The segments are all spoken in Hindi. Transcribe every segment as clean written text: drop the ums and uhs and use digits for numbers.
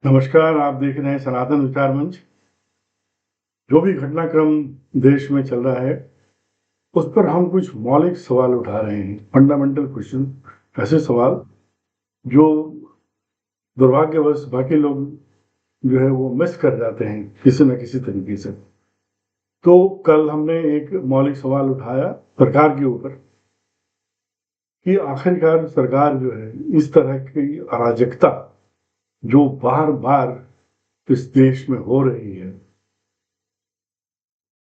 नमस्कार, आप देख रहे हैं सनातन विचार मंच। जो भी घटनाक्रम देश में चल रहा है, उस पर हम कुछ मौलिक सवाल उठा रहे हैं, फंडामेंटल क्वेश्चन, ऐसे सवाल जो दुर्भाग्यवश बाकी लोग जो है वो मिस कर जाते हैं किसी न किसी तरीके से। तो कल हमने एक मौलिक सवाल उठाया सरकार के ऊपर कि आखिरकार सरकार जो है इस तरह की अराजकता जो बार बार इस देश में हो रही है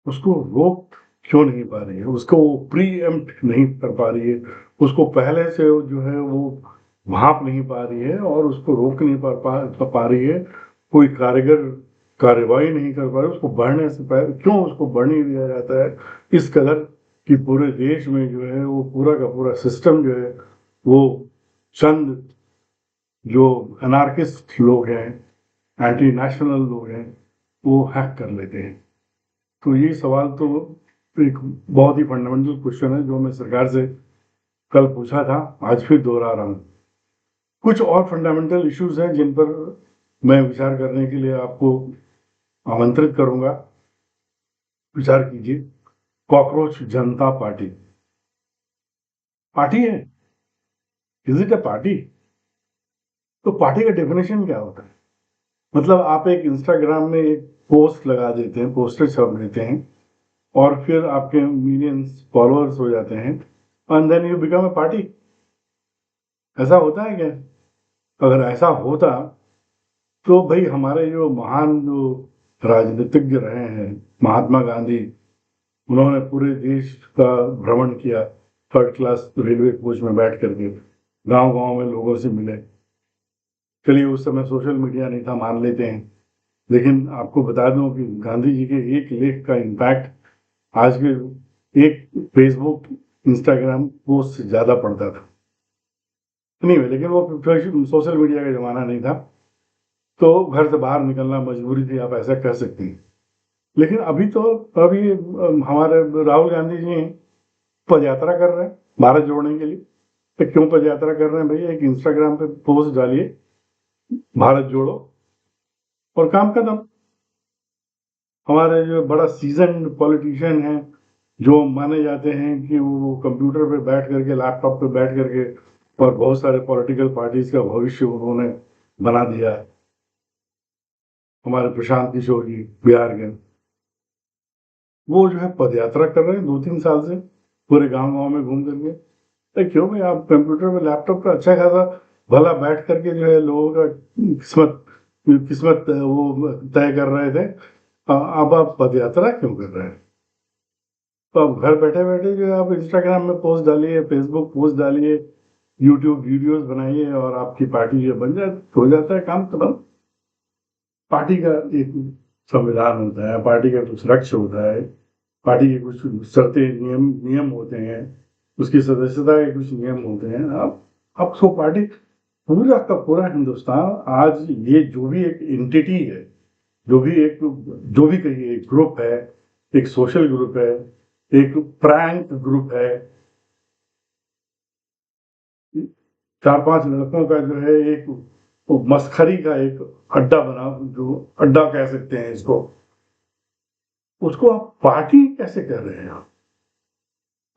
उसको रोक क्यों नहीं पा रही है, उसको वो प्री एम्प्ट नहीं कर पा रही है, उसको पहले से जो है वो भाप नहीं पा रही है और उसको रोक नहीं पा रही है, कोई कारगर कार्रवाई नहीं कर पा रही, उसको बढ़ने से पहले क्यों उसको बढ़ने दिया जाता है इस कदर कि पूरे देश में जो है वो पूरा का पूरा सिस्टम जो है वो चंद जो अनार्किस्ट लोग हैं, एंटी नेशनल लोग हैं, वो हैक कर लेते हैं। तो ये सवाल तो एक बहुत ही फंडामेंटल क्वेश्चन है जो मैं सरकार से कल पूछा था, आज फिर दोहरा रहा हूँ। कुछ और फंडामेंटल इश्यूज हैं जिन पर मैं विचार करने के लिए आपको आमंत्रित करूंगा। विचार कीजिए। कॉकरोच जनता पार्टी पार्टी है? Is it a party? तो पार्टी का डेफिनेशन क्या होता है? मतलब आप एक इंस्टाग्राम में एक पोस्ट लगा देते हैं, पोस्टर छाप देते हैं और फिर आपके मिलियंस फॉलोअर्स हो जाते हैं and then you become a party. ऐसा होता है क्या? अगर ऐसा होता तो भाई हमारे जो महान जो राजनीतिज्ञ रहे हैं, महात्मा गांधी, उन्होंने पूरे देश का भ्रमण किया, थर्ड क्लास रेलवे कोच में बैठ करके गांव गांव में लोगों से मिले। चलिए उस समय सोशल मीडिया नहीं था, मान लेते हैं, लेकिन आपको बता दूं कि गांधी जी के एक लेख का इम्पैक्ट आज के एक फेसबुक इंस्टाग्राम पोस्ट से ज्यादा पड़ता था। नहीं, लेकिन वो सोशल मीडिया का जमाना नहीं था, तो घर से बाहर निकलना मजबूरी थी, आप ऐसा कह सकते हैं। लेकिन अभी तो अभी हमारे राहुल गांधी जी पद यात्रा कर रहे हैं भारत जोड़ने के लिए। तो क्यों पद यात्रा कर रहे हैं भैया? एक इंस्टाग्राम पे पोस्ट डालिए, भारत जोड़ो, और काम खत्म। हमारे जो बड़ा सीजन पॉलिटिशियन हैं, जो माने जाते हैं कि वो कंप्यूटर पे बैठ करके, लैपटॉप पे बैठ करके और बहुत सारे पॉलिटिकल पार्टीज का भविष्य उन्होंने बना दिया है, हमारे प्रशांत किशोर जी बिहार के, वो जो है पदयात्रा कर रहे हैं 2-3 साल से पूरे गांव गांव में घूम करके। तो क्यों भाई, आप कंप्यूटर पे लैपटॉप पे अच्छा खासा भला बैठ करके जो है लोगों का किस्मत किस्मत वो तय कर रहे थे, अब आप पदयात्रा क्यों कर रहे हैं? तो आप घर बैठे बैठे जो है आप इंस्टाग्राम में पोस्ट डालिए, फेसबुक पोस्ट डालिए, यूट्यूब वीडियोस बनाइए और आपकी पार्टी जो बन जाए, हो जाता है काम खत्म। पार्टी का एक संविधान होता है, पार्टी का कुछ लक्ष्य होता है, पार्टी के कुछ शर्तें नियम नियम होते हैं, उसकी सदस्यता के कुछ नियम होते हैं। अब सो पार्टी, पूरा का पूरा हिंदुस्तान आज, ये जो भी एक एंटिटी है, जो भी कहिए, एक ग्रुप है, एक सोशल ग्रुप है, एक प्रैंक ग्रुप है, 4-5 लड़कों का जो है एक वो मस्खरी का एक अड्डा बना, जो अड्डा कह सकते हैं इसको, उसको आप पार्टी कैसे कर रहे हैं आप?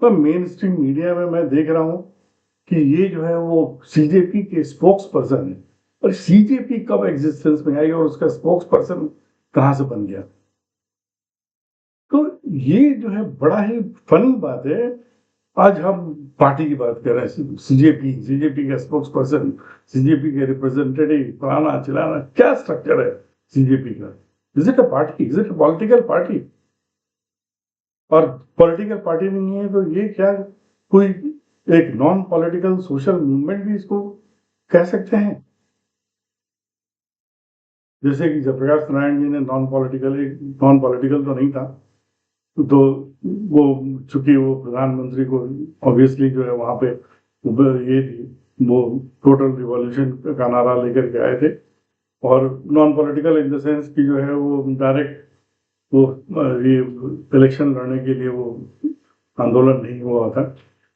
तो मेन स्ट्रीम मीडिया में मैं देख रहा हूं कि ये जो है वो सीजेपी के स्पोक्स पर्सन है। और सीजेपी कब एग्जिस्टेंस में आई और उसका स्पोक्स पर्सन कहां से बन गया? तो ये जो है बड़ा ही फनी बात है। आज हम पार्टी की बात कर रहे हैं, सीजेपी, सीजेपी का स्पोक्स पर्सन, सीजेपी के रिप्रेजेंटेटिव, फलाना चिलाना, क्या स्ट्रक्चर है सीजेपी का? Is it a party? Is it a political party? और पॉलिटिकल पार्टी नहीं है तो ये क्या, कोई एक नॉन पॉलिटिकल सोशल मूवमेंट भी इसको कह सकते हैं? जैसे कि जयप्रकाश नारायण जी ने नॉन पॉलिटिकल तो नहीं था, तो वो, चूंकि वो प्रधानमंत्री को ऑब्वियसली जो है वहां पे ये थी, वो टोटल रिवॉल्यूशन का नारा लेकर के आए थे, और non political in the sense की जो है वो डायरेक्ट वो ये इलेक्शन लड़ने के लिए वो आंदोलन नहीं हुआ था।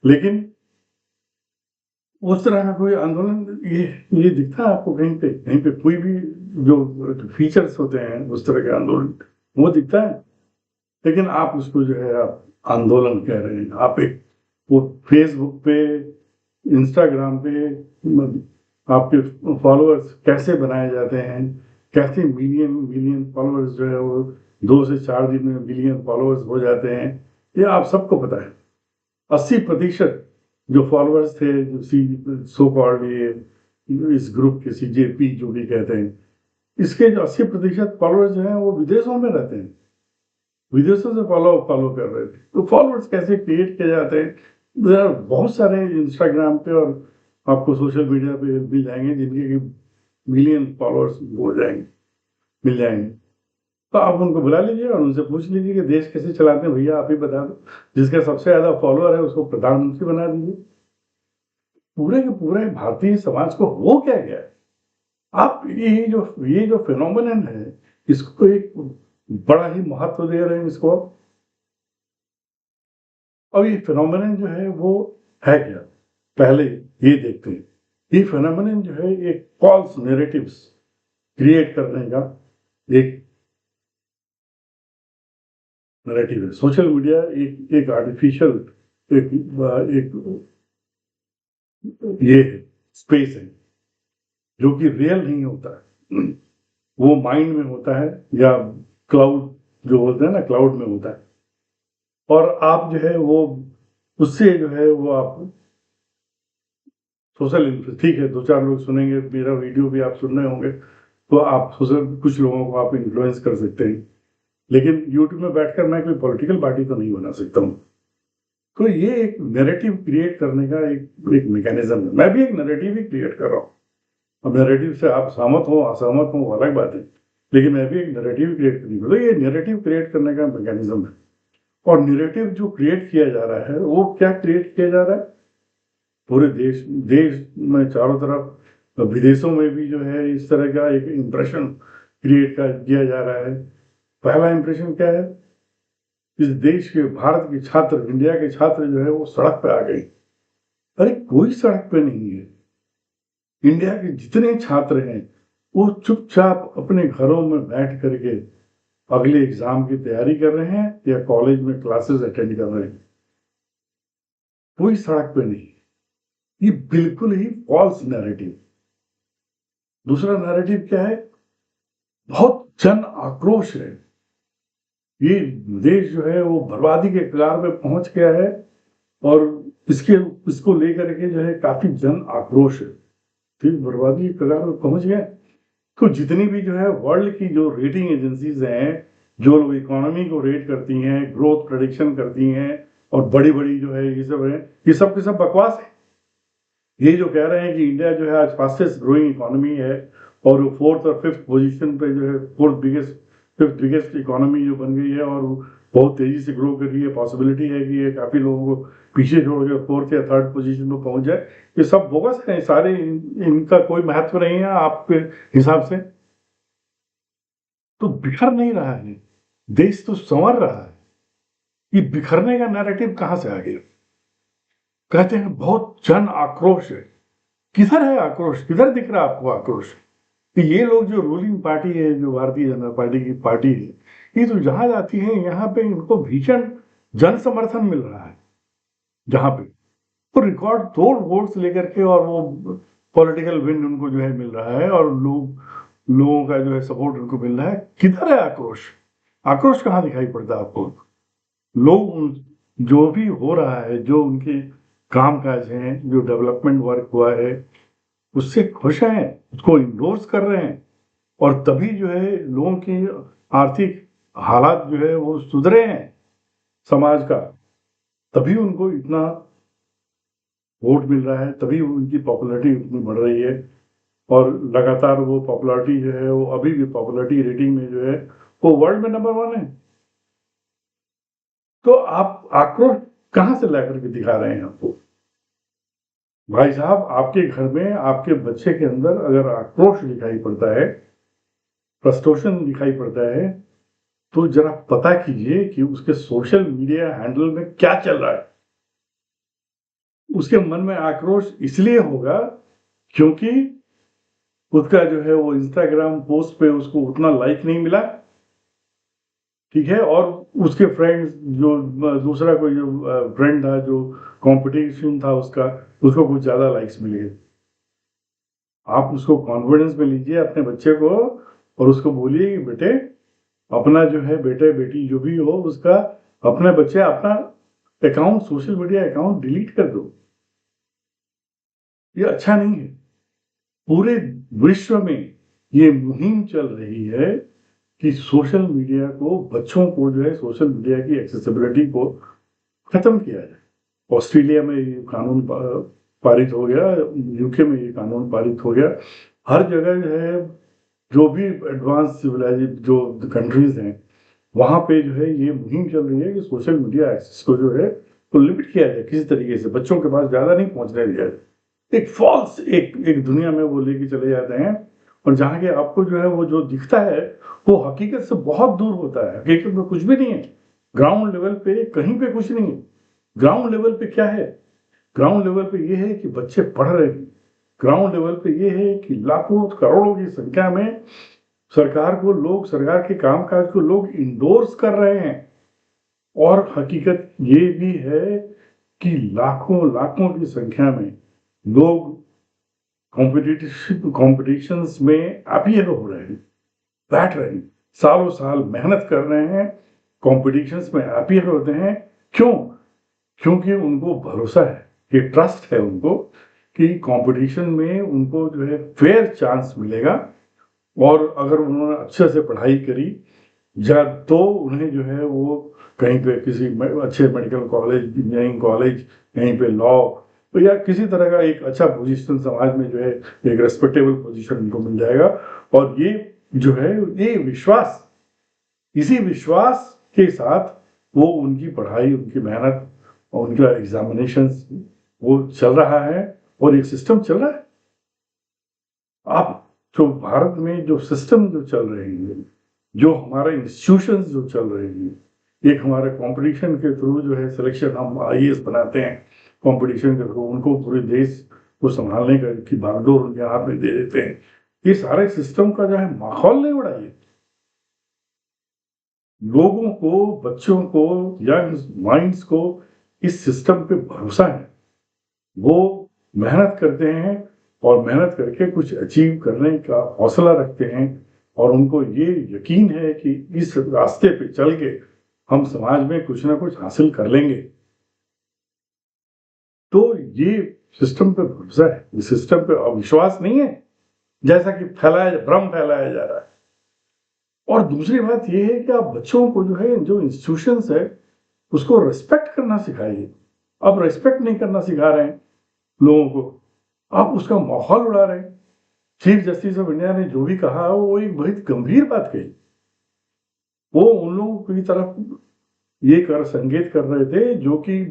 लेकिन उस तरह का कोई आंदोलन ये दिखता है आपको कहीं पे? कहीं पे कोई भी जो फीचर्स होते हैं उस तरह के आंदोलन वो दिखता है, लेकिन आप उसको जो है आप आंदोलन कह रहे हैं। आप एक वो फेसबुक पे, इंस्टाग्राम पे आपके फॉलोअर्स कैसे बनाए जाते हैं, कैसे मिलियन मिलियन फॉलोअर्स जो है वो 2 से 4 दिन में मिलियन फॉलोअर्स हो जाते हैं, ये आप सबको पता है। 80% जो फॉलोअर्स थे, जो सो कॉल्ड ये इस ग्रुप के CJP जो भी कहते हैं, इसके जो 80% फॉलोअर्स जो हैं वो विदेशों में रहते हैं, विदेशों से फॉलो कर रहे थे। तो फॉलोअर्स कैसे क्रिएट किए जाते हैं, बहुत सारे इंस्टाग्राम पे और आपको सोशल मीडिया पे मिल जाएंगे जिनके मिलियन फॉलोअर्स हो जाएंगे, मिल जाएंगे। तो आप उनको बुला लीजिए और उनसे पूछ लीजिए कि देश कैसे चलाते हैं, भैया आप ही बता दो। जिसका सबसे ज्यादा फॉलोअर है उसको प्रधानमंत्री बना दीजिए। पूरे के पूरे भारतीय समाज को हो क्या गया है? आप ये जो फिनोमिनन है, इसको एक बड़ा ही महत्व दे रहे हैं इसको। अब ये फिनोमिनन जो है वो है क्या, पहले ये देखते हैं। ये फिनोमिनन जो है एक फॉल्स नैरेटिव्स क्रिएट करने का एक नैरेटिव है। सोशल मीडिया एक आर्टिफिशियल एक एक ये स्पेस है जो कि रियल नहीं होता है, वो माइंड में होता है या क्लाउड जो बोलते हैं ना, क्लाउड में होता है। और आप जो है वो उससे जो है वो आप सोशल, ठीक है 2-4 लोग सुनेंगे मेरा वीडियो भी, आप सुन रहे होंगे तो आप सोशल कुछ लोगों को आप इन्फ्लुएंस कर सकते हैं, लेकिन यूट्यूब में बैठकर मैं कोई पॉलिटिकल पार्टी तो नहीं बना सकता हूँ। तो ये एक नैरेटिव क्रिएट करने का एक मैकेनिज्म है। मैं भी एक नैरेटिव ही क्रिएट कर रहा हूँ। अब नैरेटिव से आप सहमत हो असहमत हो अलग बात है, लेकिन मैं भी एक नैरेटिव क्रिएट करनी पड़ेगा। ये नैरेटिव क्रिएट करने का मैकेनिज्म है। और नैरेटिव जो क्रिएट किया जा रहा है वो क्या क्रिएट किया जा रहा है, पूरे देश देश में चारों तरफ, विदेशों में भी जो है इस तरह का एक इम्प्रेशन क्रिएट किया जा रहा है। पहला इम्प्रेशन क्या है, इस देश के, भारत के छात्र, इंडिया के छात्र जो है वो सड़क पे आ गए। अरे कोई सड़क पे नहीं है। इंडिया के जितने छात्र हैं वो चुपचाप अपने घरों में बैठ करके अगले एग्जाम की तैयारी कर रहे हैं या कॉलेज में क्लासेस अटेंड कर रहे हैं। कोई सड़क पे नहीं। ये बिल्कुल ही फॉल्स नैरेटिव। दूसरा नैरेटिव क्या है, बहुत जन आक्रोश है। ये देश जो है वो बर्बादी के कगार पे पहुंच गया है और इसको लेकर के जो है काफी जन आक्रोश है। ठीक, बर्बादी के कगार पे पहुंच गए। तो जितनी भी जो है वर्ल्ड की जो रेटिंग एजेंसीज हैं, जो लोग इकोनॉमी को रेट करती हैं, ग्रोथ प्रेडिक्शन करती हैं, और बड़ी बड़ी जो है ये सब है, ये सब के सब बकवास है। ये जो कह रहे हैं कि इंडिया जो है आज फास्टेस्ट ग्रोइंग इकोनॉमी है और 4th और 5th पोजीशन पे जो है, 5th बिगेस्ट इकोनॉमी जो बन गई है और बहुत तेजी से ग्रो कर रही है, पॉसिबिलिटी है कि ये काफी लोगों को पीछे छोड़ के 4th या 3rd पोजीशन पे पहुंच जाए। ये सब बोगस है सारे, इनका कोई महत्व नहीं है आपके हिसाब से। तो बिखर नहीं रहा है देश, तो संवर रहा है। ये बिखरने का नैरेटिव कहां से आ गया? कहते हैं बहुत जन आक्रोश है। किधर है आक्रोश, किधर दिख रहा है आपको आक्रोश? कि ये लोग जो रूलिंग पार्टी है, जो भारतीय जनता पार्टी की पार्टी है, ये तो जहां जाती है यहाँ पे इनको भीषण जन समर्थन मिल रहा है। जहां पे तो रिकॉर्ड तोड़ वोट्स लेकर के, और वो पॉलिटिकल विन उनको जो है मिल रहा है, और लोगों का जो है सपोर्ट उनको मिल रहा है। किधर है आक्रोश? आक्रोश कहाँ दिखाई पड़ता है आपको? लोग जो भी हो रहा है, जो उनके काम काज हैं, जो डेवलपमेंट वर्क हुआ है, उससे खुश हैं, उसको इंडोर्स कर रहे हैं, और तभी जो है लोगों की आर्थिक हालात जो है वो सुधरे हैं समाज का, तभी उनको इतना वोट मिल रहा है, तभी उनकी पॉपुलैरिटी उतनी बढ़ रही है। और लगातार वो पॉपुलैरिटी जो है वो अभी भी पॉपुलैरिटी रेटिंग में जो है वो वर्ल्ड में नंबर 1 है। तो आप आक्रोश कहां से लेकर के दिखा रहे हैं आपको? भाई साहब, आपके घर में आपके बच्चे के अंदर अगर आक्रोश दिखाई पड़ता है, फ्रस्ट्रेशन दिखाई पड़ता है, तो जरा पता कीजिए कि उसके सोशल मीडिया हैंडल में क्या चल रहा है। उसके मन में आक्रोश इसलिए होगा क्योंकि उसका जो है वो इंस्टाग्राम पोस्ट पे उसको उतना लाइक नहीं मिला, ठीक है, और उसके फ्रेंड्स जो दूसरा कोई जो फ्रेंड था जो कंपटीशन था उसका, उसको कुछ ज्यादा लाइक्स मिले। आप उसको कॉन्फिडेंस में लीजिए अपने बच्चे को और उसको बोलिए कि बेटे अपना जो है बेटे बेटी जो भी हो उसका, अपने बच्चे अपना account social media account delete कर दो। ये अच्छा नहीं है। पूरे विश्व में ये मुहिम चल रही है कि सोशल मीडिया को, बच्चों को जो है सोशल मीडिया की एक्सेसिबिलिटी को खत्म किया जाए। ऑस्ट्रेलिया में ये कानून पारित हो गया, यूके में ये कानून पारित हो गया। हर जगह जो है जो भी एडवांस सिविलाइज जो कंट्रीज हैं वहां पे जो है ये मुहिम चल रही है कि सोशल मीडिया एक्सेस को जो है तो लिमिट किया जाए, किसी तरीके से बच्चों के पास ज्यादा नहीं पहुंचने दिया जाए। एक फॉल्स एक दुनिया में वो लेके चले जाते हैं, और जहाँ के आपको जो है वो जो दिखता है वो हकीकत से बहुत दूर होता है। हकीकत में कुछ भी नहीं है, ग्राउंड लेवल पे कहीं पे कुछ नहीं है। ग्राउंड लेवल पे क्या है? ग्राउंड लेवल पे ये है कि बच्चे पढ़ रहे हैं। ग्राउंड लेवल पे ये है कि लाखों करोड़ों की संख्या में सरकार के कामकाज को लोग इंडोर्स कर रहे हैं। और हकीकत ये भी है कि लाखों लाखों की संख्या में लोग कॉम्पिटिशन्स में अपीयर हो रहे हैं, बैठ रहे हैं, सालों साल मेहनत कर रहे हैं, कॉम्पिटिशन्स में अपीयर होते हैं। क्यों? क्योंकि उनको भरोसा है, ये ट्रस्ट है उनको कि कंपटीशन में उनको जो है फेयर चांस मिलेगा, और अगर उन्होंने अच्छे से पढ़ाई करी या तो उन्हें जो है वो कहीं पे किसी अच्छे मेडिकल कॉलेज, इंजीनियरिंग कॉलेज, कहीं पे लॉ या किसी तरह का एक अच्छा पोजीशन समाज में जो है एक रेस्पेक्टेबल पोजीशन उनको मिल जाएगा। और ये जो है ये विश्वास, इसी विश्वास के साथ वो उनकी पढ़ाई, उनकी मेहनत और उनका एग्जामिनेशंस वो चल रहा है, और एक सिस्टम चल रहा है। आप जो भारत में जो सिस्टम जो चल रहे हैं, जो हमारे इंस्टीट्यूशंस जो चल रहे हैं, एक हमारे कंपटीशन के थ्रू जो है सिलेक्शन, हम आईएएस बनाते हैं कंपटीशन के थ्रू, उनको पूरे देश को संभालने का की बागडोर उनके हाथ में दे देते हैं। ये सारे सिस्टम का जो है माहौल नहीं बढ़ाइए। लोगों को, बच्चों को, यंग माइंड्स को इस सिस्टम पे भरोसा है, वो मेहनत करते हैं और मेहनत करके कुछ अचीव करने का हौसला रखते हैं, और उनको ये यकीन है कि इस रास्ते पे चल के हम समाज में कुछ ना कुछ हासिल कर लेंगे। तो ये सिस्टम पे भरोसा है, इस सिस्टम पे अविश्वास नहीं है जैसा कि भ्रम फैलाया जा रहा है। और दूसरी बात यह है कि आप बच्चों को जो है जो इंस्टीट्यूशंस है उसको रिस्पेक्ट करना सिखाइए। आप रिस्पेक्ट नहीं करना सिखा रहे हैं लोगों को, आप उसका माहौल उड़ा रहे हैं। चीफ जस्टिस ऑफ इंडिया ने जो भी कहा वो एक बहुत गंभीर बात कही। वो उन लोगों की तरफ ये कर संकेत कर रहे थे जो कि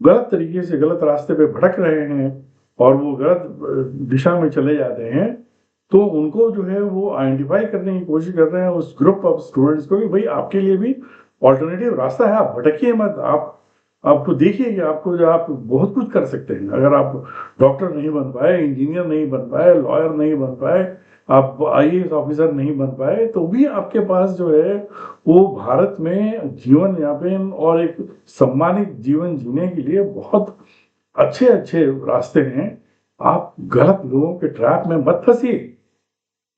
गलत तरीके से गलत रास्ते पे भटक रहे हैं और वो गलत दिशा में चले जाते हैं। तो उनको जो है वो आइडेंटिफाई करने की कोशिश कर रहे हैं उस ग्रुप ऑफ स्टूडेंट्स को कि भाई आपके लिए भी ऑल्टरनेटिव रास्ता है, आप भटकिए मत। आपको देखिए कि आपको जो आप बहुत कुछ कर सकते हैं। अगर आप डॉक्टर नहीं बन पाए, इंजीनियर नहीं बन पाए, लॉयर नहीं बन पाए, आप आईएएस ऑफिसर नहीं बन पाए, तो भी आपके पास जो है वो भारत में जीवन यापन और एक सम्मानित जीवन जीने के लिए बहुत अच्छे अच्छे रास्ते हैं। आप गलत लोगों के ट्रैप में मत फंसिए।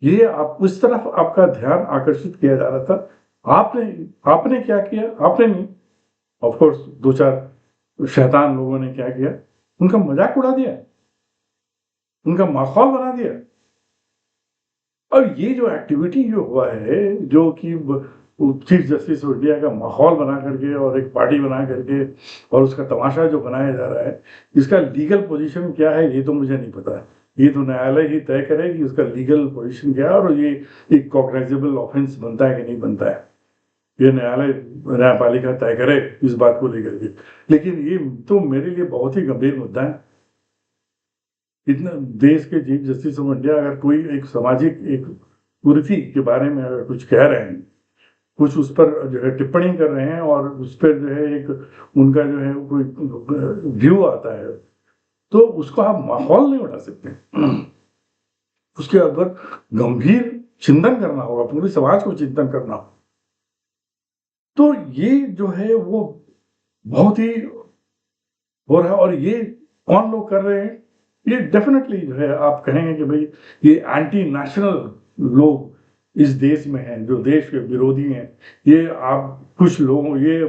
ये आप उस तरफ आपका ध्यान आकर्षित किया जा रहा था। आपने आपने क्या किया? आपने नहीं, ऑफ कोर्स दो चार शैतान लोगों ने क्या किया, उनका मजाक उड़ा दिया, उनका माहौल बना दिया। और ये जो एक्टिविटी जो हुआ है, जो कि चीफ जस्टिस ऑफ इंडिया का माहौल बना करके और एक पार्टी बना करके और उसका तमाशा जो बनाया जा रहा है, इसका लीगल पोजीशन क्या है ये तो मुझे नहीं पता है। ये तो न्यायालय ही तय करे कि उसका लीगल पोजीशन क्या है और ये एक कॉग्नाइजेबल ऑफेंस बनता है कि नहीं बनता है। ये न्यायालय, न्यायपालिका तय करे इस बात को लेकर के। लेकिन ये तो मेरे लिए बहुत ही गंभीर मुद्दा है। इतना देश के चीफ जस्टिस ऑफ इंडिया अगर कोई एक सामाजिक एक कुरीति के बारे में अगर कुछ कह रहे हैं, कुछ उस पर जो है टिप्पणी कर रहे हैं और उस पर जो है एक उनका जो है कोई व्यू आता है, तो उसको आप माहौल नहीं उड़ा सकते। उसके ऊपर गंभीर चिंतन करना होगा, पूरे समाज को चिंतन करना होगा। तो ये जो है वो बहुत ही हो रहा है। और ये कौन लोग कर रहे हैं? ये डेफिनेटली जो है आप कहेंगे कि भाई ये एंटी नेशनल लोग इस देश में हैं, जो देश के विरोधी हैं। ये आप कुछ लोगों, ये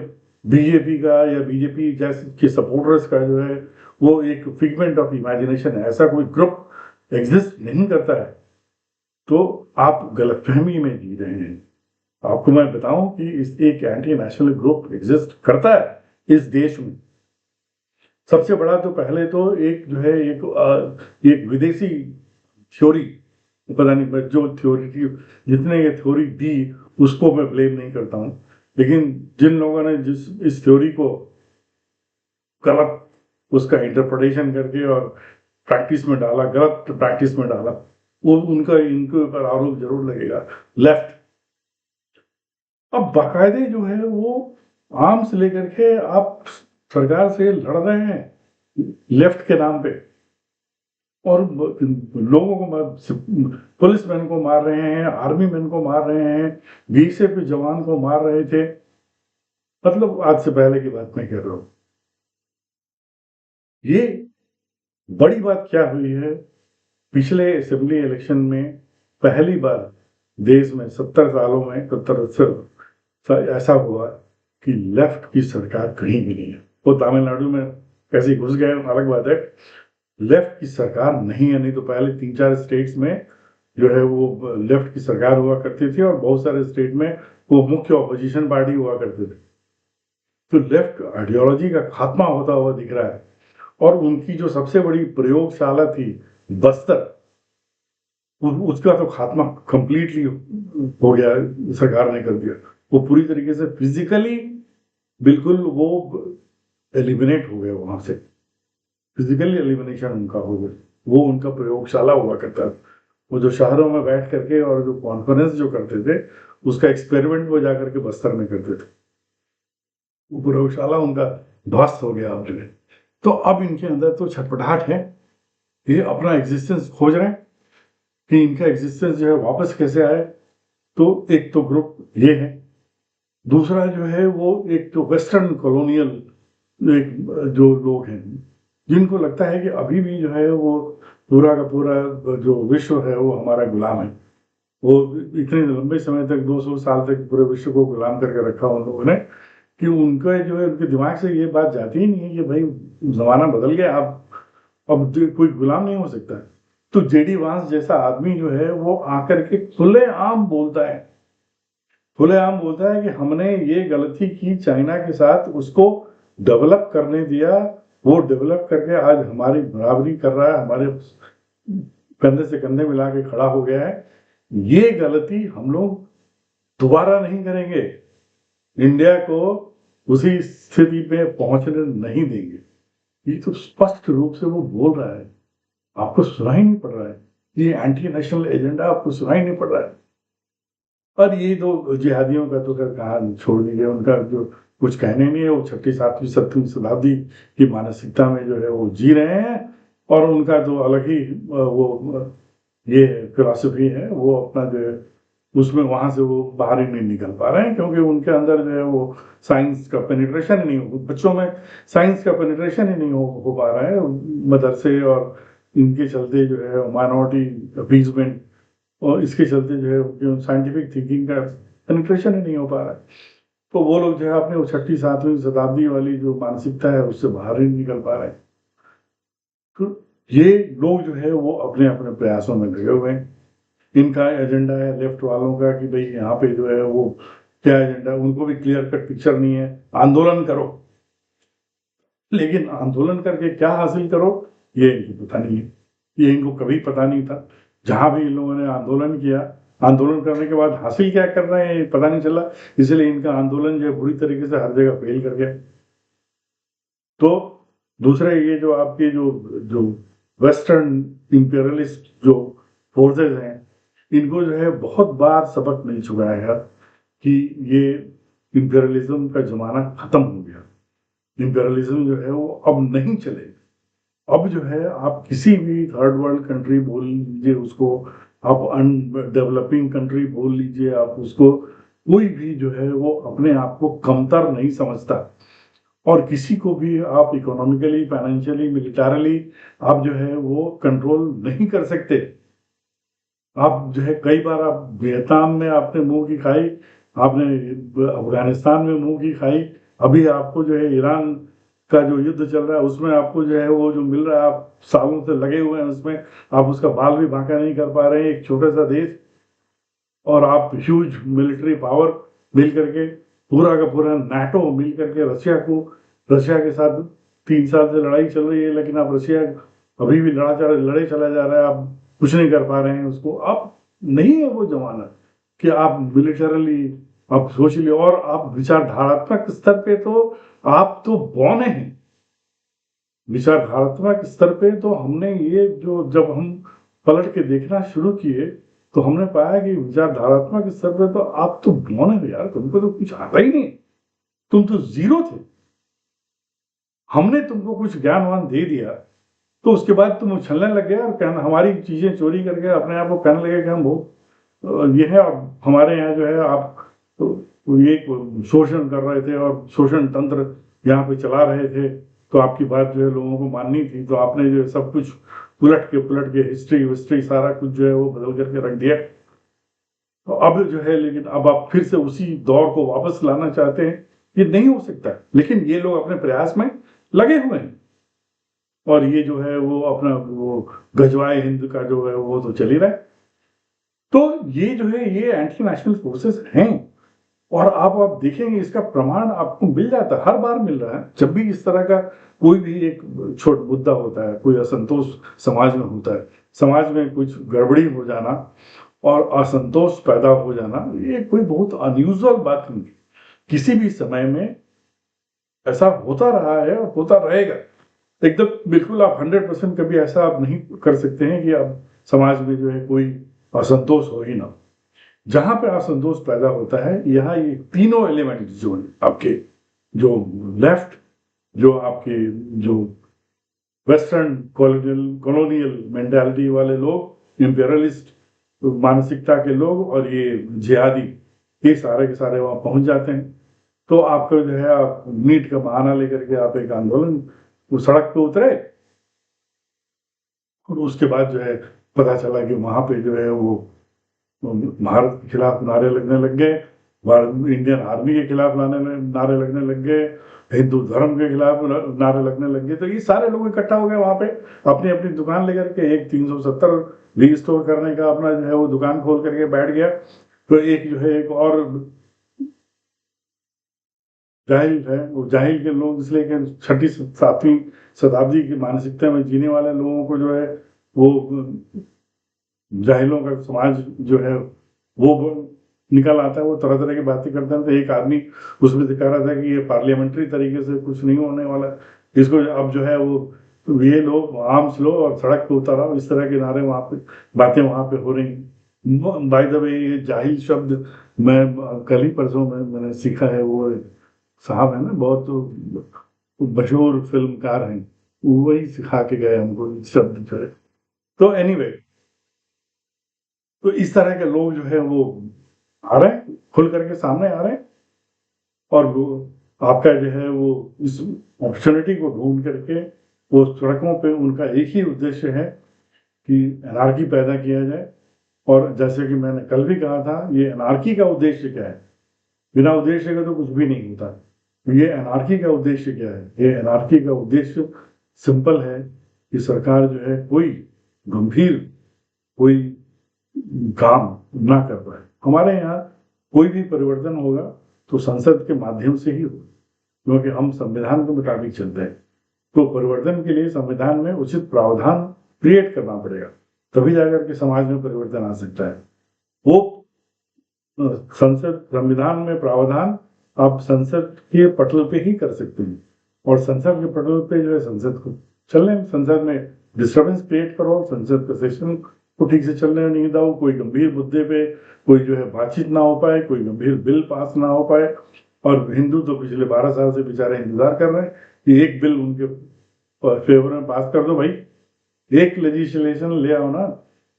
बीजेपी का या बीजेपी जैसे के सपोर्टर्स का जो है वो एक फिगमेंट ऑफ इमेजिनेशन है, ऐसा कोई ग्रुप एग्जिस्ट नहीं करता है। तो आप गलतफहमी में जी रहे हैं। आपको मैं बताऊं कि इस एक एंटी नेशनल ग्रुप एग्जिस्ट करता है इस देश में। सबसे बड़ा तो पहले तो एक जो है एक विदेशी थ्योरी, पता नहीं मैं जो थ्योरी थी, जितने ये थ्योरी दी उसको मैं ब्लेम नहीं करता हूं, लेकिन जिन लोगों ने जिस इस थ्योरी को गलत उसका इंटरप्रिटेशन करके और प्रैक्टिस में डाला, गलत प्रैक्टिस में डाला, वो उनका इनके ऊपर आरोप जरूर लगेगा। लेफ्ट अब बाकायदे जो है वो आर्म्स लेकर के आप सरकार से लड़ रहे हैं लेफ्ट के नाम पे, और लोगों को पुलिस मैन को मार रहे हैं, आर्मी मैन को मार रहे हैं, बीएसएफ जवान को मार रहे थे। मतलब आज से पहले की बात मैं कह रहा हूं। ये बड़ी बात क्या हुई है, पिछले असेंबली इलेक्शन में पहली बार देश में 70 सालों में 70 ऐसा हुआ कि लेफ्ट की सरकार कहीं भी नहीं है। वो तमिलनाडु में कैसे घुस गए अलग बात है, लेफ्ट की सरकार नहीं है। नहीं तो पहले 3-4 स्टेट्स में जो है वो लेफ्ट की सरकार हुआ करती थी, और बहुत सारे स्टेट में वो मुख्य ऑपोजिशन पार्टी हुआ करते थे। तो लेफ्ट आइडियोलॉजी का खात्मा होता हुआ दिख रहा है। और उनकी जो सबसे बड़ी प्रयोगशाला थी बस्तर, उसका तो खात्मा कंप्लीटली हो गया, सरकार ने कर दिया। वो पूरी तरीके से फिजिकली बिल्कुल वो एलिमिनेट हो गया वहां से, फिजिकली एलिमिनेशन उनका हो गया। वो उनका प्रयोगशाला हुआ करता था। वो जो शहरों में बैठ करके और जो कॉन्फ्रेंस जो करते थे, उसका एक्सपेरिमेंट वो जाकर के बस्तर में करते थे। वो प्रयोगशाला उनका ध्वस्त हो गया अपने। तो अब इनके अंदर तो छटपटाहट है, ये अपना एग्जिस्टेंस खोज रहे हैं कि इनका एग्जिस्टेंस जो है वापस कैसे आए। तो एक तो ग्रुप ये है, दूसरा जो है वो एक तो वेस्टर्न कॉलोनियल एक जो लोग हैं, जिनको लगता है कि अभी भी जो है वो पूरा का पूरा जो विश्व है वो हमारा गुलाम है। वो इतने लंबे समय तक 200 साल तक पूरे विश्व को गुलाम करके रखा उन लोगों ने, कि उनका जो है उनके दिमाग से ये बात जाती ही नहीं है कि भाई जमाना बदल गया, अब कोई गुलाम नहीं हो सकता। तो जेडी वांस जैसा आदमी जो है वो आकर के खुलेआम बोलता है, खुलेआम बोलता है कि हमने ये गलती की चाइना के साथ, उसको डेवलप करने दिया, वो डेवलप करके आज हमारी बराबरी कर रहा है, हमारे कंधे से कंधे मिला के खड़ा हो गया है। ये गलती हम लोग दोबारा नहीं करेंगे, इंडिया को उसी स्थिति पे पहुंचने नहीं देंगे। ये तो स्पष्ट रूप से वो बोल रहा है, आपको सुनाई नहीं पड़ रहा है? ये एंटी नेशनल एजेंडा आपको सुनाई नहीं पड़ रहा है? और ये दो जिहादियों का तो खैर कहा छोड़ दीजिए, उनका जो कुछ कहने नहीं है। वो 6ठी 7वीं 7वीं शताब्दी की मानसिकता में जो है वो जी रहे हैं, और उनका तो अलग ही वो ये फिलॉसफी है। वो अपना जो है उसमें वहां से वो बाहर ही नहीं निकल पा रहे हैं, क्योंकि उनके अंदर जो है वो साइंस का पेनिट्रेशन नहीं हो, बच्चों में साइंस का पेनिट्रेशन ही नहीं हो पा रहा है मदरसे, और इनके चलते जो है माइनॉरिटी अपीजमेंट, और इसके चलते जो है साइंटिफिक थिंकिंग का पेनिट्रेशन ही नहीं हो पा रहा है। तो वो लोग जो है अपने 6ठी 7वीं शताब्दी वाली जो मानसिकता है उससे बाहर ही नहीं निकल पा रहे हैं। तो ये लोग जो है वो अपने अपने प्रयासों में लगे हुए हैं। इनका एजेंडा है लेफ्ट वालों का कि भाई यहाँ पे जो है वो क्या एजेंडा है, उनको भी क्लियर कट पिक्चर नहीं है। आंदोलन करो, लेकिन आंदोलन करके क्या हासिल करो ये इनको पता नहीं है। ये इनको कभी पता नहीं था। जहां भी इन लोगों ने आंदोलन किया, आंदोलन करने के बाद हासिल क्या कर रहे हैं ये पता नहीं चला। इसलिए इनका आंदोलन जो है बुरी तरीके से हर जगह फेल कर गया। तो दूसरे ये जो आपके जो जो वेस्टर्न इंपीरियलिस्ट जो फोर्सेस हैं, इनको जो है बहुत बार सबक मिल चुका है कि ये इंपीरियलिज्म का जमाना खत्म हो गया। इंपीरियलिज्म जो है वो अब नहीं चलेगा। अब जो है आप किसी भी थर्ड वर्ल्ड कंट्री बोल लीजिए उसको, आप अनडेवलपिंग कंट्री बोल लीजिए आप उसको, कोई भी जो है वो अपने आप को कमतर नहीं समझता। और किसी को भी आप इकोनॉमिकली, फाइनेंशियली, मिलिटरली आप जो है वो कंट्रोल नहीं कर सकते। आप जो है कई बार आप वियतनाम में आपने मुंह की खाई, आपने अफगानिस्तान में मुंह की खाई, अभी आपको जो है ईरान का जो युद्ध चल रहा है उसमें आपको जो है वो जो मिल रहा है, आप सालों से लगे हुए हैं उसमें, आप उसका बाल भी बांका नहीं कर पा रहे हैं, एक छोटा सा देश। और आप ह्यूज मिलिट्री पावर मिल करके, पूरा का पूरा नाटो मिल करके रशिया के साथ 3 साल से लड़ाई चल रही है, लेकिन आप रशिया अभी भी लड़े चला जा रहा है, आप कुछ नहीं कर पा रहे हैं उसको। अब नहीं है वो जमाना कि आप मिलिटरली, आप सोशली और आप विचारधारात्मक स्तर पे तो आप तो बौने हैं। विचारधारात्मक स्तर पे तो हमने ये जो जब हम पलट के देखना शुरू किए तो हमने पाया कि विचारधारात्मक स्तर पे तो आप तो बौने हो यार, तुमको तो कुछ आता ही नहीं, तुम तो जीरो थे। हमने तुमको कुछ ज्ञानवान दे दिया तो उसके बाद तुम उछलने लग गए और कहना, हमारी चीजें चोरी करके अपने आप को कहने लगे कि हम बहुत ये है, और हमारे यहाँ जो है आप तो ये शोषण कर रहे थे और शोषण तंत्र यहाँ पे चला रहे थे, तो आपकी बात जो है लोगों को माननी थी, तो आपने जो है सब कुछ पुलट के हिस्ट्री विस्ट्री सारा कुछ जो है वो बदल करके रख दिया। तो अब जो है, लेकिन अब आप फिर से उसी दौर को वापस लाना चाहते हैं, ये नहीं हो सकता। लेकिन ये लोग अपने प्रयास में लगे हुए हैं, और ये जो है वो अपना वो गजवाए हिंद का जो है वो तो चल ही रहा है। तो ये जो है ये एंटी नेशनल फोर्सेस हैं, और आप देखेंगे इसका प्रमाण आपको मिल जाता है, हर बार मिल रहा है। जब भी इस तरह का कोई भी एक छोट मुद्दा होता है, कोई असंतोष समाज में होता है, समाज में कुछ गड़बड़ी हो जाना और असंतोष पैदा हो जाना, ये कोई बहुत अनयूजुअल बात नहीं है। किसी भी समय में ऐसा होता रहा है और होता रहेगा। एकदम बिल्कुल आप 100% कभी ऐसा आप नहीं कर सकते हैं कि आप समाज में जो है कोई असंतोष हो ही ना। जहां पे असंतोष पैदा होता है, यहाँ ये तीनों एलिमेंट जो आपके, जो लेफ्ट, जो आपके जो वेस्टर्न कॉलोनियल मेंटालिटी वाले लोग, इंपेरियलिस्ट मानसिकता के लोग, और ये जिहादी, ये सारे के सारे वहां पहुंच जाते हैं। तो आपको जो है आप नीट का बहाना लेकर के आप एक आंदोलन, वो सड़क पे उतरे, और उसके बाद जो है पता चला कि वहां पे जो है वो भारत के खिलाफ नारे लगने लग गए, इंडियन आर्मी के खिलाफ नारे लगने लग गए, हिंदू धर्म के खिलाफ नारे लगने लग गए। तो ये सारे लोग इकट्ठा हो गए वहां पे, अपनी अपनी दुकान लेकर के, एक 370 रीस्टोर करने का अपना जो है वो दुकान खोल करके बैठ गया। तो एक जो है एक और जाहिल है, वो जाहिल के लोग, इसलिए कि 6ठी 7वीं शताब्दी की मानसिकता में जीने वाले लोगों को जो है वो जाहिलों का समाज जो है वो निकल आता है, वो तरह तरह की बातें करते हैं। तो एक आदमी उसमें दिखा रहा था कि ये पार्लियामेंट्री तरीके से कुछ नहीं होने वाला, इसको अब जो है वो ये लो, आर्म्स लो और सड़क पे उतर आओ, इस तरह के नारे वहां पे, बातें वहां पे हो रही। बाय द वे, ये जाहिल शब्द मैं कल ही परसों में मैंने सीखा है। वो साहब है ना, बहुत मशहूर फिल्मकार हैं, वही सिखा के गए हमको शब्द जो है। तो एनीवे, तो इस तरह के लोग जो है वो आ रहे हैं, खुल करके सामने आ रहे हैं, और वो आपका जो है वो इस अपॉर्चुनिटी को ढूंढ करके वो सड़कों पे, उनका एक ही उद्देश्य है कि एनार्की पैदा किया जाए। और जैसे कि मैंने कल भी कहा था, ये एनार्की का उद्देश्य क्या है? बिना उद्देश्य का तो कुछ भी नहीं होता। ये एनार्की का उद्देश्य क्या है? ये एनार्की का उद्देश्य सिंपल है कि सरकार जो है कोई गंभीर कोई काम ना कर पाए। हमारे यहाँ कोई भी परिवर्तन होगा तो संसद के माध्यम से ही होगा, क्योंकि हम संविधान के मुताबिक चलते हैं। तो परिवर्तन के लिए संविधान में उचित प्रावधान क्रिएट करना पड़ेगा, तभी जाकर के समाज में परिवर्तन आ सकता है। वो संसद, संविधान में प्रावधान आप संसद के पटल पे ही कर सकते हैं, और संसद के पटल पे जो है संसद को चलने, संसद में डिस्टर्बेंस क्रिएट करो, संसद का सेशन को ठीक से चलने नहीं दो, कोई गंभीर मुद्दे पे कोई जो है बातचीत ना हो पाए, कोई गंभीर बिल पास ना हो पाए। और हिंदू तो पिछले 12 साल से बेचारे इंतजार कर रहे हैं कि एक बिल उनके फेवर में पास कर दो भाई, एक लेजिस्लेशन ले आओ ना,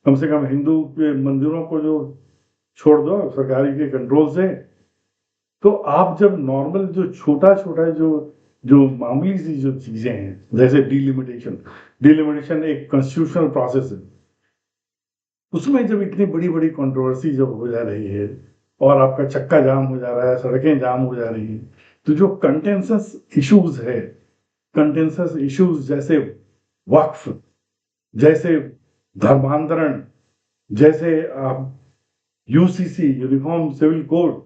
कम से कम हिंदू के मंदिरों को जो छोड़ दो सरकारी के कंट्रोल से। तो आप जब नॉर्मल जो छोटा छोटा जो जो मामूली सी जो चीजें हैं, जैसे डिलिमिटेशन, डिलिमिटेशन एक कॉन्स्टिट्यूशनल प्रोसेस है, उसमें जब इतनी बड़ी बड़ी कंट्रोवर्सी जब हो जा रही है और आपका चक्का जाम हो जा रहा है, सड़कें जाम हो जा रही हैं, तो जो कंटेंशस इश्यूज है, कंटेंशस इश्यूज जैसे वक्फ, जैसे धर्मांतरण, जैसे यूसीसी यूनिफॉर्म सिविल कोड,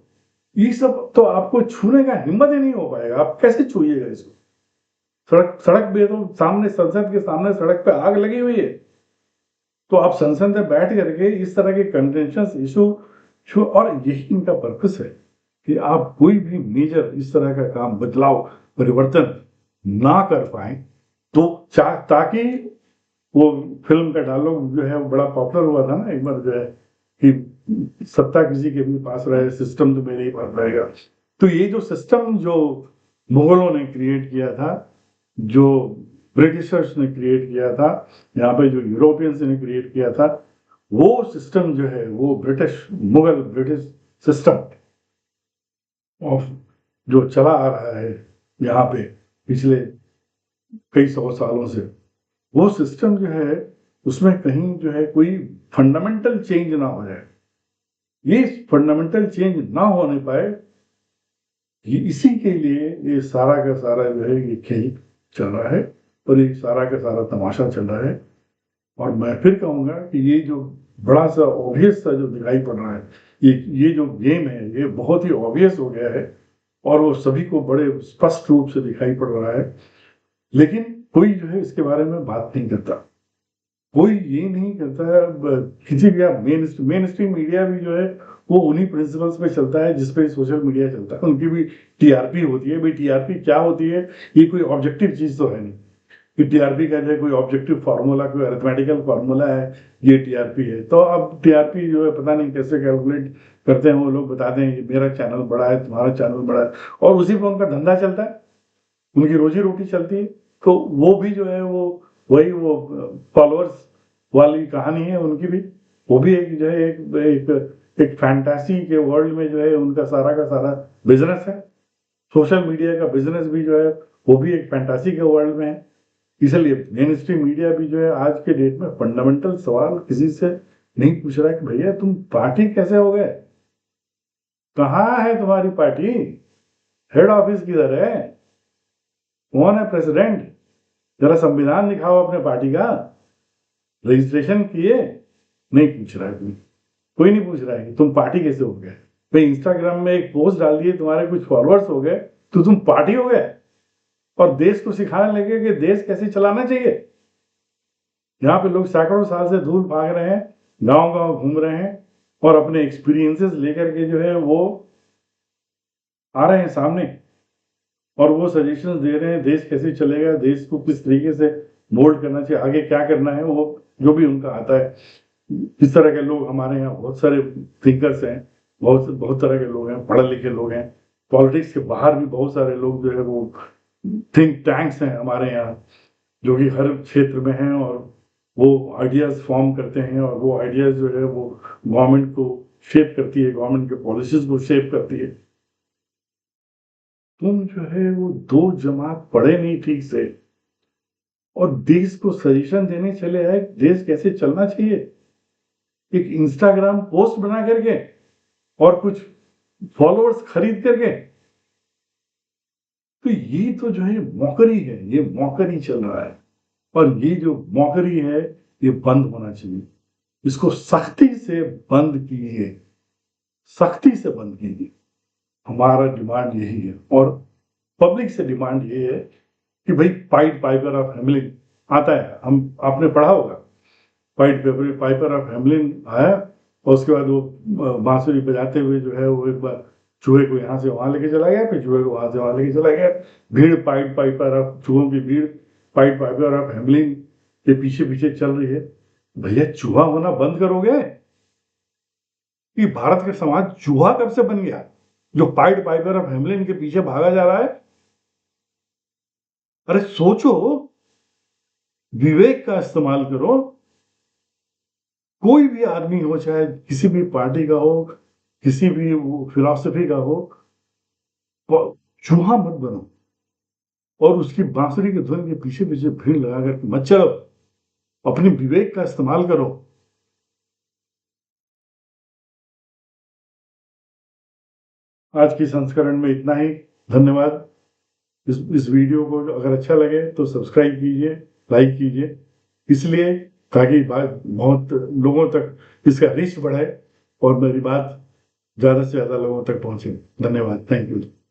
ये सब तो आपको छूने का हिम्मत ही नहीं हो पाएगा। आप कैसे छूइएगा इसको? सड़क सड़क पे तो सामने, संसद के सामने सड़क पे आग लगी हुई है, तो आप संसद में बैठ करके इस तरह के कंटेंशस इशू, और यही इनका पर्पस है कि आप कोई भी मेजर इस तरह का काम, बदलाव, परिवर्तन ना कर पाए, तो ताकि वो फिल्म का डायलॉग जो है वो बड़ा पॉपुलर हुआ था ना एक बार, जो है कि सत्ता किसी के भी पास रहे, सिस्टम तो मेरे ही पास रहेगा। तो ये जो सिस्टम जो मुगलों ने क्रिएट किया था, जो ब्रिटिशर्स ने क्रिएट किया था, यहाँ पे जो यूरोपियंस ने क्रिएट किया था, वो सिस्टम जो है वो मुगल ब्रिटिश सिस्टम ऑफ जो चला आ रहा है यहाँ पे पिछले कई सौ सालों से, वो सिस्टम जो है उसमें कहीं जो है कोई फंडामेंटल चेंज ना हो जाए। ये फंडामेंटल चेंज ना होने पाए, इसी के लिए ये सारा का सारा जो है ये खेल चल रहा है और ये सारा का सारा तमाशा चल रहा है। और मैं फिर कहूंगा कि ये जो बड़ा सा ऑब्वियस सा जो दिखाई पड़ रहा है, ये जो गेम है ये बहुत ही ऑब्वियस हो गया है और वो सभी को बड़े स्पष्ट रूप से दिखाई पड़ रहा है, लेकिन कोई जो है इसके बारे में बात नहीं करता, कोई ये नहीं करता है। किसी भी आप मेन स्ट्रीम मीडिया भी जो है वो उन्हीं प्रिंसिपल्स पे चलता है जिसपे सोशल मीडिया चलता है। उनकी भी टीआरपी होती है। भाई टीआरपी क्या होती है? ये कोई ऑब्जेक्टिव चीज तो है नहीं कि टीआरपी का जो है कोई ऑब्जेक्टिव फार्मूला, कोई अरिथमेटिकल फार्मूला है ये टीआरपी है। तो अब टीआरपी जो है पता नहीं कैसे कैलकुलेट करते हैं वो लोग, बताते हैं मेरा चैनल बड़ा है, तुम्हारा चैनल बड़ा है, और उसी पर उनका धंधा चलता है, उनकी रोजी रोटी चलती है। तो वो भी जो है वो वही वो फॉलोअर्स वाली कहानी है उनकी भी। वो भी एक जो है एक फैंटेसी के वर्ल्ड में जो है उनका सारा का सारा बिजनेस है। सोशल मीडिया का बिजनेस भी जो है वो भी एक फैंटेसी के वर्ल्ड में है। इसलिए मेन स्ट्रीम मीडिया भी जो है आज के डेट में फंडामेंटल सवाल किसी से नहीं पूछ रहा है कि भैया तुम पार्टी कैसे हो गए, कहाँ है तुम्हारी पार्टी, हेड ऑफिस किधर है, कौन है प्रेसिडेंट, जरा संविधान दिखाओ अपने पार्टी का, रजिस्ट्रेशन किए, नहीं पूछ रहा है कोई नहीं पूछ रहा है कि तुम पार्टी कैसे हो गए। भाई इंस्टाग्राम में एक पोस्ट डाल दिए, तुम्हारे कुछ फॉलोअर्स हो गए तो तुम पार्टी हो गए और देश को सिखाने लगे कि देश कैसे चलाना चाहिए। यहाँ पे लोग सैकड़ों साल से धूल भाग रहे हैं, गांव गांव घूम रहे हैं और अपने एक्सपीरियंसेस लेकर के जो है वो आ रहे हैं सामने और वो सजेशंस दे रहे हैं देश कैसे चलेगा, देश को किस तरीके से मोल्ड करना चाहिए, आगे क्या करना है, वो जो भी उनका आता है। इस तरह के लोग हमारे यहाँ बहुत सारे थिंकर्स हैं, बहुत बहुत तरह के लोग हैं, पढ़े लिखे लोग हैं। पॉलिटिक्स के बाहर भी बहुत सारे लोग जो है वो थिंक टैंक्स हैं हमारे यहाँ, जो कि हर क्षेत्र में हैं और वो आइडियाज फॉर्म करते हैं और वो आइडियाज जो है वो गवर्नमेंट को शेप करती है, गवर्नमेंट के पॉलिसीज को शेप करती है। तुम जो है वो दो जमात पढ़े नहीं ठीक से और देश को सजेशन देने चले आए देश कैसे चलना चाहिए, एक इंस्टाग्राम पोस्ट बना करके और कुछ फॉलोअर्स खरीद करके। तो ये तो जो है मौकरी है, ये मौकरी चल रहा है और ये जो मौकरी है ये बंद होना चाहिए। इसको सख्ती से बंद कीजिए, सख्ती से बंद कीजिए। हमारा डिमांड यही है और पब्लिक से डिमांड ये है कि भाई पाइट पाइपर ऑफ हेमलिन आता है, हम आपने पढ़ा होगा, पाइट पाइपर ऑफ हेमलिन आया और उसके बाद वो बांसुरी बजाते हुए जो है वो एक बार चूहे को यहाँ से वहां लेके चला गया, फिर चूहे को वहां से वहां लेके चला गया। भीड़ पाइट पाइपर ऑफ, चूहों की भीड़ पाइट पाइपर ऑफ हेमलिन के पीछे पीछे चल रही है। भैया चूहा होना बंद करोगे? कि भारत का समाज चूहा कब से बन गया जो पाइट पाइपर ऑफ हेमलिन के पीछे भागा जा रहा है? अरे सोचो विवेक का इस्तेमाल करो। कोई भी आदमी हो, चाहे किसी भी पार्टी का हो, किसी भी फिलॉसफी का हो, चूहा मत बनो और उसकी बांसुरी के धुन के पीछे पीछे भीड़ लगाकर मत चलो। अपने विवेक का इस्तेमाल करो। आज की संस्करण में इतना ही। धन्यवाद। इस वीडियो को अगर अच्छा लगे तो सब्सक्राइब कीजिए, लाइक कीजिए, इसलिए ताकि बहुत लोगों तक इसका रीच बढ़े और मेरी बात ज्यादा से ज्यादा लोगों तक पहुंचे। धन्यवाद। Thank you.